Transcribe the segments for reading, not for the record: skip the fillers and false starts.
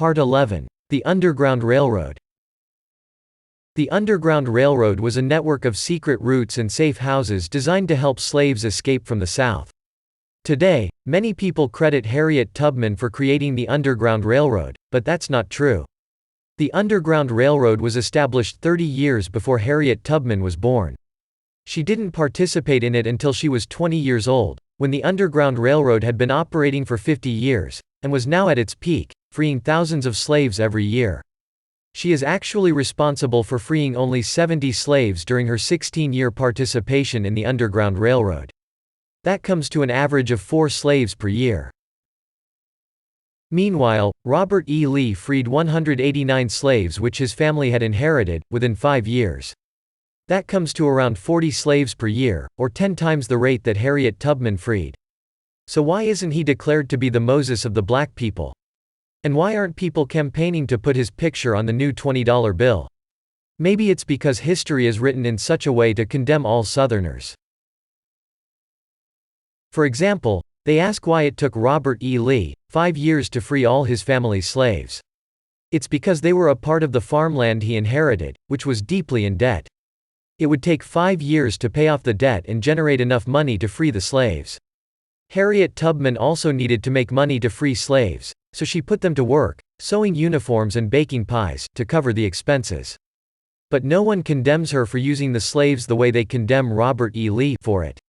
Part 11. The Underground Railroad. The Underground Railroad was a network of secret routes and safe houses designed to help slaves escape from the South. Today, many people credit Harriet Tubman for creating the Underground Railroad, but that's not true. The Underground Railroad was established 30 years before Harriet Tubman was born. She didn't participate in it until she was 20 years old, when the Underground Railroad had been operating for 50 years, and was now at its peak, freeing thousands of slaves every year. She is actually responsible for freeing only 70 slaves during her 16-year participation in the Underground Railroad. That comes to an average of 4 slaves per year. Meanwhile, Robert E. Lee freed 189 slaves which his family had inherited, within 5 years. That comes to around 40 slaves per year, or 10 times the rate that Harriet Tubman freed. So why isn't he declared to be the Moses of the black people? And why aren't people campaigning to put his picture on the new $20 bill? Maybe it's because history is written in such a way to condemn all Southerners. For example, they ask why it took Robert E. Lee 5 years to free all his family's slaves. It's because they were a part of the farmland he inherited, which was deeply in debt. It would take 5 years to pay off the debt and generate enough money to free the slaves. Harriet Tubman also needed to make money to free slaves, so she put them to work, sewing uniforms and baking pies, to cover the expenses. But no one condemns her for using the slaves the way they condemn Robert E. Lee for it.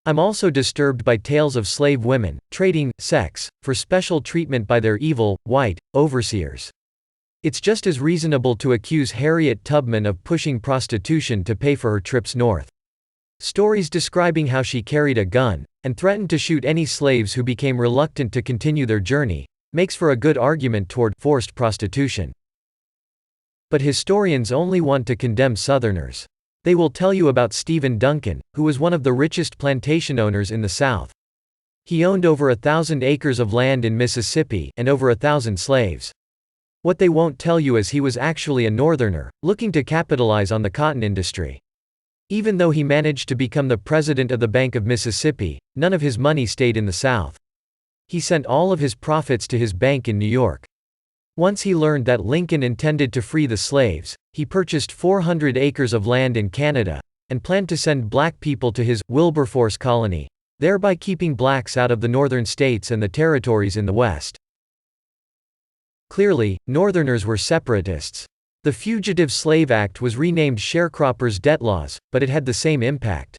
I'm also disturbed by tales of slave women, trading sex for special treatment by their evil, white, overseers. It's just as reasonable to accuse Harriet Tubman of pushing prostitution to pay for her trips north. Stories describing how she carried a gun, and threatened to shoot any slaves who became reluctant to continue their journey, makes for a good argument toward forced prostitution. But historians only want to condemn Southerners. They will tell you about Stephen Duncan, who was one of the richest plantation owners in the South. He owned over 1,000 acres of land in Mississippi, and over 1,000 slaves. What they won't tell you is he was actually a Northerner, looking to capitalize on the cotton industry. Even though he managed to become the president of the Bank of Mississippi, none of his money stayed in the South. He sent all of his profits to his bank in New York. Once he learned that Lincoln intended to free the slaves, he purchased 400 acres of land in Canada, and planned to send black people to his Wilberforce colony, thereby keeping blacks out of the northern states and the territories in the West. Clearly, Northerners were separatists. The Fugitive Slave Act was renamed Sharecroppers' Debt Laws, but it had the same impact.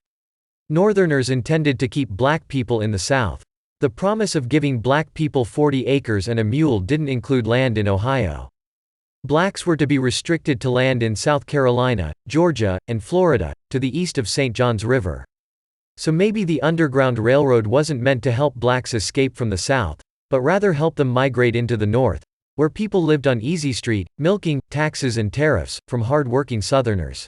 Northerners intended to keep black people in the South. The promise of giving black people 40 acres and a mule didn't include land in Ohio. Blacks were to be restricted to land in South Carolina, Georgia, and Florida, to the east of St. John's River. So maybe the Underground Railroad wasn't meant to help blacks escape from the South, but rather help them migrate into the North, where people lived on Easy Street, milking, taxes and tariffs, from hard-working Southerners.